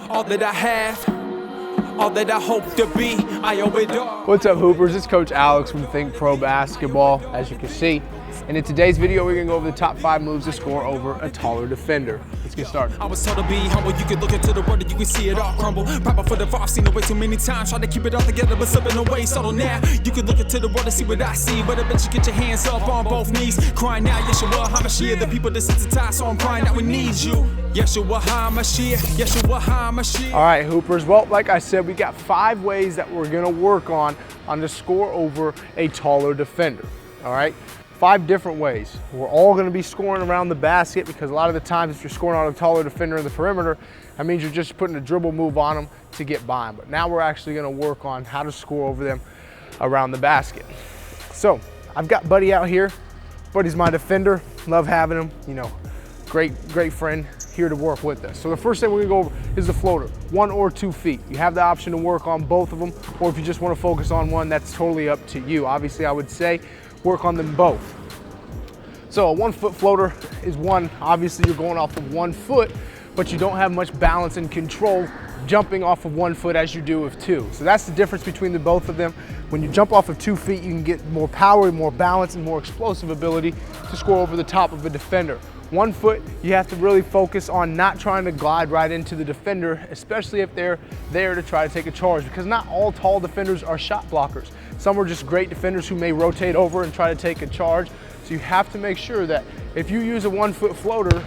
all that I have, all that I hope to be, I owe it all. What's up, Hoopers? It's Coach Alex from THINCPRO Basketball, as you can see. And in today's video, we're gonna go over the top 5 moves to score over a taller defender. Let's get started. I was told to be humble, you can look into the world and you can see it all crumble. Proper for the far, I've seen it way too many times. Try to keep it all together, but slipping away subtle now. You can look into the world and see what I see, but I bet you get your hands up on both knees. Crying out, Yeshua HaMashiach, the people desensitized, so I'm crying out, we need you. Yeshua HaMashiach, Yeshua HaMashiach. All right, Hoopers, well, like I said, we got 5 ways that we're gonna work on to score over a taller defender, all right? 5 different ways. We're all gonna be scoring around the basket because a lot of the times if you're scoring on a taller defender in the perimeter, that means you're just putting a dribble move on them to get by them. But now we're actually gonna work on how to score over them around the basket. So I've got Buddy out here. Buddy's my defender. Love having him, you know, great friend here to work with us. So the first thing we're gonna go over is the floater, 1 or 2 feet. You have the option to work on both of them, or if you just wanna focus on one, that's totally up to you. Obviously, I would say work on them both. So a 1-foot floater is one, obviously you're going off of 1 foot, but you don't have much balance and control jumping off of 1 foot as you do with 2. So that's the difference between the both of them. When you jump off of 2 feet, you can get more power, more balance, and more explosive ability to score over the top of a defender. 1 foot, you have to really focus on not trying to glide right into the defender, especially if they're there to try to take a charge, because not all tall defenders are shot blockers. Some are just great defenders who may rotate over and try to take a charge. So you have to make sure that if you use a 1-foot floater,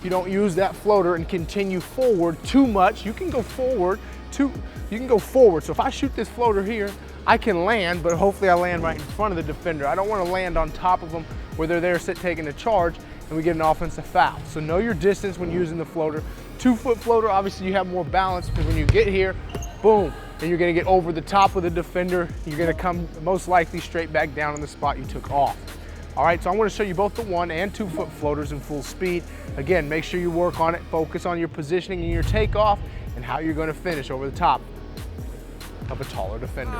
you don't use that floater and continue forward too much. You can go forward. So if I shoot this floater here, I can land, but hopefully I land right in front of the defender. I don't want to land on top of them where they're there taking a charge and we get an offensive foul. So know your distance when using the floater. 2-foot floater, obviously you have more balance because when you get here, boom, and you're gonna get over the top of the defender. You're gonna come most likely straight back down on the spot you took off. All right, so I'm gonna show you both the 1 and 2-foot floaters in full speed. Again, make sure you work on it, focus on your positioning and your takeoff and how you're gonna finish over the top of a taller defender.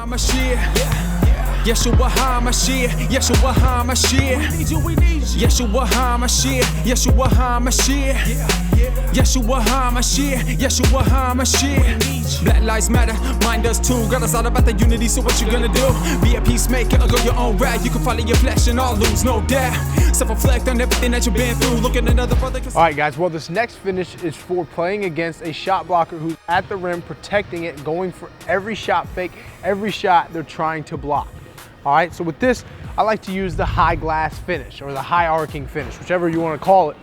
Yeshua HaMashiach, Yeshua HaMashiach, we need you. Yeshua HaMashiach, Yeshua HaMashiach, Yeshua HaMashiach, Yeshua HaMashiach. Black lives matter, mine does too. Girl, it's all about the unity, so what you gonna do? Be a peacemaker or go your own route. You can follow your flesh and all lose, no doubt. Self-reflect on everything that you've been through. Look at another brother. All right, guys, well, this next finish is for playing against a shot blocker who's at the rim, protecting it, going for every shot fake, every shot they're trying to block. All right, so with this, I like to use the high glass finish or the high arcing finish, whichever you want to call it.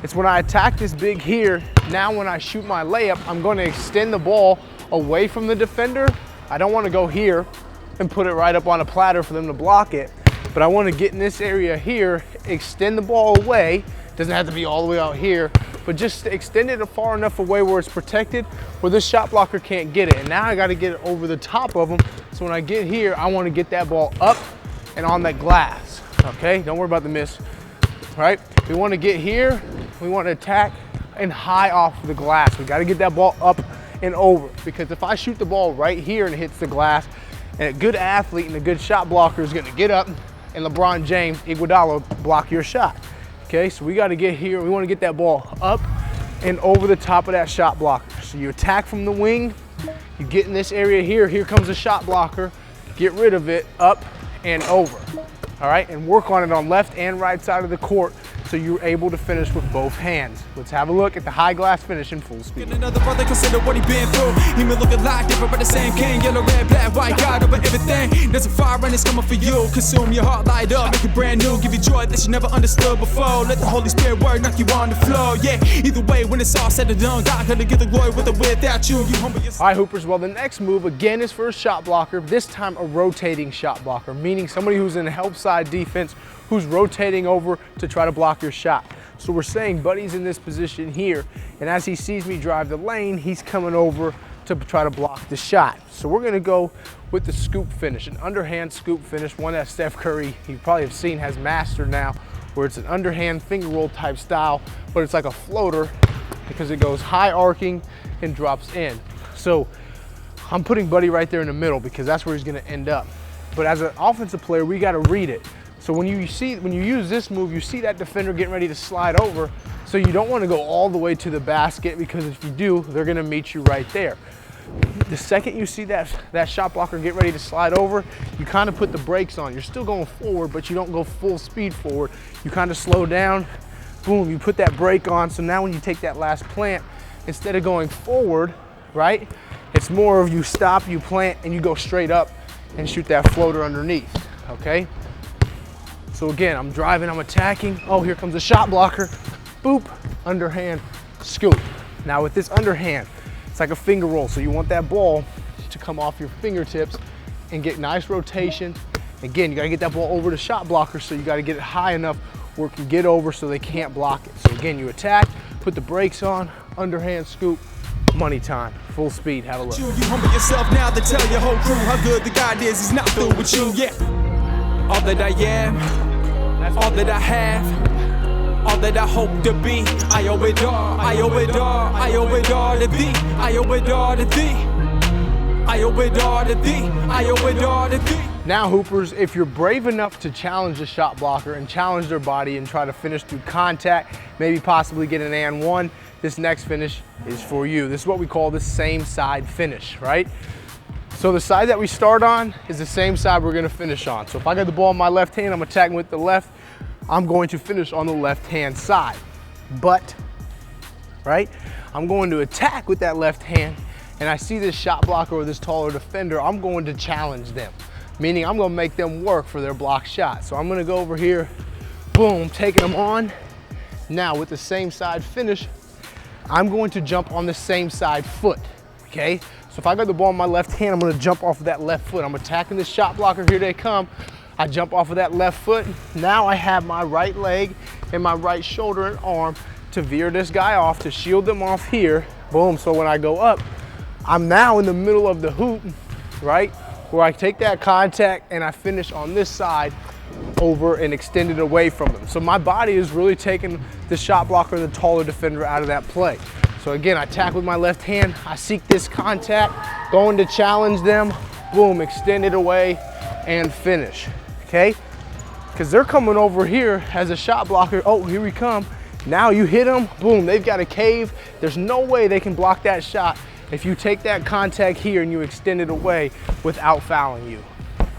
It's when I attack this big here, now when I shoot my layup, I'm going to extend the ball away from the defender. I don't want to go here and put it right up on a platter for them to block it, but I want to get in this area here, extend the ball away. Doesn't have to be all the way out here, but just extend it far enough away where it's protected, where this shot blocker can't get it. And now I got to get it over the top of them. So when I get here, I want to get that ball up and on that glass. Okay, don't worry about the miss. All right, we want to get here. We want to attack and high off the glass. We got to get that ball up and over, because if I shoot the ball right here and it hits the glass, and a good athlete and a good shot blocker is going to get up and LeBron James, Iguodala, block your shot. Okay, so we got to get here. We want to get that ball up and over the top of that shot blocker. So you attack from the wing, you get in this area here, here comes a shot blocker, get rid of it, up and over. All right, and work on it on left and right side of the court so you're able to finish with both hands. Let's have a look at the high glass finish in full speed. Another brother, consider what he been through. He may look a lot different, but the same king. Yellow, red, black, white, God over everything. There's a fire and it's coming for you. Consume your heart, light up, make it brand new. Give you joy that you never understood before. Let the Holy Spirit word knock you on the floor. Yeah, either way, when it's all said and done, God gonna get the glory with or without you. You humble yourself. All right, Hoopers, well, the next move again is for a shot blocker, this time a rotating shot blocker, meaning somebody who's in a help side defense who's rotating over to try to block your shot. So we're saying Buddy's in this position here, and as he sees me drive the lane, he's coming over to try to block the shot. So we're gonna go with the scoop finish, an underhand scoop finish, one that Steph Curry, you probably have seen, has mastered now, where it's an underhand finger roll type style, but it's like a floater because it goes high arcing and drops in. So I'm putting Buddy right there in the middle because that's where he's gonna end up. But as an offensive player, we gotta read it. So when you use this move, you see that defender getting ready to slide over. So you don't want to go all the way to the basket, because if you do, they're going to meet you right there. The second you see that shot blocker get ready to slide over, you kind of put the brakes on. You're still going forward, but you don't go full speed forward. You kind of slow down, boom, you put that brake on. So now when you take that last plant, instead of going forward, right, it's more of you stop, you plant, and you go straight up and shoot that floater underneath, okay? So again, I'm driving, I'm attacking. Oh, here comes a shot blocker. Boop, underhand, scoop. Now with this underhand, it's like a finger roll. So you want that ball to come off your fingertips and get nice rotation. Again, you gotta get that ball over the shot blocker, so you gotta get it high enough where it can get over so they can't block it. So again, you attack, put the brakes on, underhand scoop, money time, full speed, have a look. You humble yourself now to tell your whole crew how good the God is. He's not through with you yet. All that I am, all that I have, all that I hope to be, I owe it all, I owe it all, I owe it all to thee, I owe it all to thee, I owe it all to thee, I owe it all to thee. Now hoopers, if you're brave enough to challenge the shot blocker and challenge their body and try to finish through contact, maybe possibly get an and one, this next finish is for you. This is what we call the same side finish, right? So the side that we start on is the same side we're gonna finish on. So if I got the ball in my left hand, I'm attacking with the left, I'm going to finish on the left-hand side. But, right, I'm going to attack with that left hand, and I see this shot blocker or this taller defender, I'm going to challenge them. Meaning I'm gonna make them work for their block shot. So I'm gonna go over here, boom, taking them on. Now with the same side finish, I'm going to jump on the same side foot, okay? So if I got the ball in my left hand, I'm gonna jump off of that left foot. I'm attacking the shot blocker, here they come. I jump off of that left foot. Now I have my right leg and my right shoulder and arm to veer this guy off, to shield them off here, boom. So when I go up, I'm now in the middle of the hoop, right? Where I take that contact and I finish on this side over and extend it away from them. So my body is really taking the shot blocker, the taller defender, out of that play. So again, I attack with my left hand, I seek this contact, going to challenge them, boom, extend it away and finish, okay? Because they're coming over here as a shot blocker. Oh, here we come. Now you hit them, boom, they've got a cave. There's no way they can block that shot if you take that contact here and you extend it away without fouling you,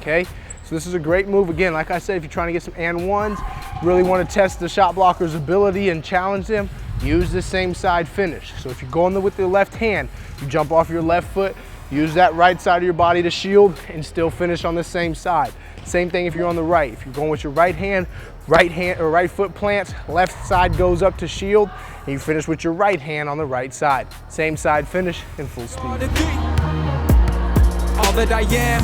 okay? So this is a great move. Again, like I said, if you're trying to get some and ones, really want to test the shot blocker's ability and challenge them, use the same side finish. So if you're going with the left hand, you jump off your left foot, use that right side of your body to shield and still finish on the same side. Same thing if you're on the right. If you're going with your right hand or right foot plants, left side goes up to shield, and you finish with your right hand on the right side. Same side finish in full speed. All that I am,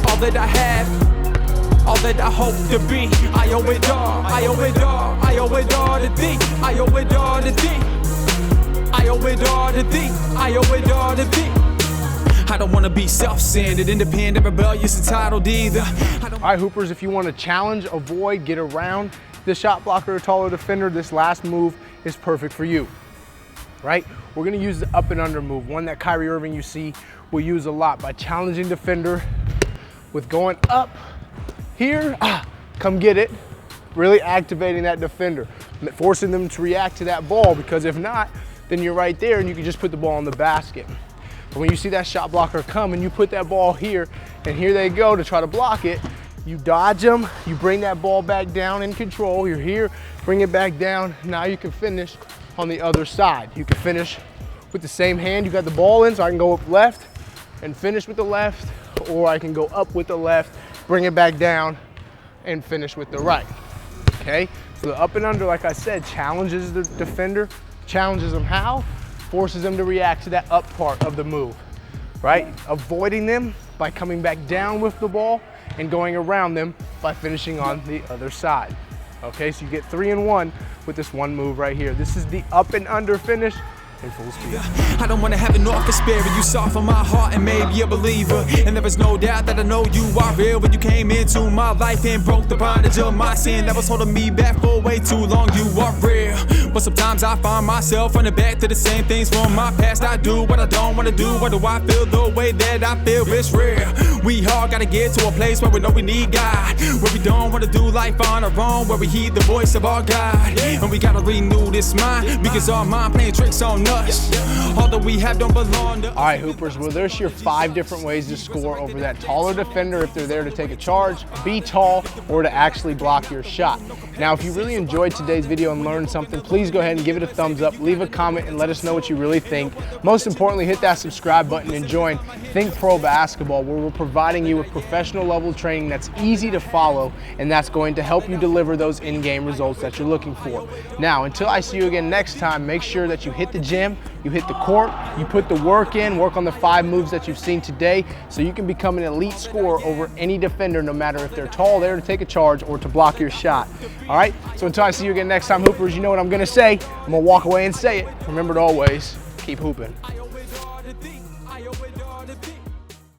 all that I have, all that I hope to be, I owe it all, I owe it all, I owe it all to thee, I owe it all to thee, I owe it all to thee, I owe it all to thee. I don't want to be self-centered, independent, rebellious, entitled either. All right, hoopers, if you want to challenge, avoid, get around the shot blocker or taller defender, this last move is perfect for you, right? We're going to use the up and under move, one that Kyrie Irving you see will use a lot by challenging defender with going up here, come get it, really activating that defender, forcing them to react to that ball, because if not, then you're right there and you can just put the ball in the basket. But when you see that shot blocker come and you put that ball here, and here they go to try to block it, you dodge them, you bring that ball back down in control, you're here, bring it back down, now you can finish on the other side. You can finish with the same hand, you got the ball in, so I can go up left and finish with the left, or I can go up with the left, bring it back down, and finish with the right, okay? So the up and under, like I said, challenges the defender, challenges them how? Forces them to react to that up part of the move, right? Avoiding them by coming back down with the ball and going around them by finishing on the other side. Okay, so you get 3 and 1 with this one move right here. This is the up and under finish. in full speed. I don't wanna have an office spirit. You saw from my heart and made me a believer. And there is no doubt that I know you are real. When you came into my life and broke the bondage of my sin that was holding me back for way too long. You are real. But sometimes I find myself running back to the same things from my past. I do what I don't wanna do. Why do I feel the way that I feel? It's real. We all gotta get to a place where we know we need God, where we don't wanna do life on our own, where we heed the voice of our God. And we gotta renew this mind, because our mind playing tricks on us. All that we have don't belong to us. All right, Hoopers, well, there's your 5 different ways to score over that taller defender if they're there to take a charge, be tall, or to actually block your shot. Now, if you really enjoyed today's video and learned something, please go ahead and give it a thumbs up, leave a comment, and let us know what you really think. Most importantly, hit that subscribe button and join THINCPRO Basketball, where we're providing you with professional level training that's easy to follow, and that's going to help you deliver those in-game results that you're looking for. Now, until I see you again next time, make sure that you hit the gym, you hit the court, you put the work in, work on the 5 moves that you've seen today, so you can become an elite scorer over any defender, no matter if they're tall, there to take a charge, or to block your shot. All right, so until I see you again next time, Hoopers, you know what I'm gonna say. I'm gonna walk away and say it. Remember to always keep hooping.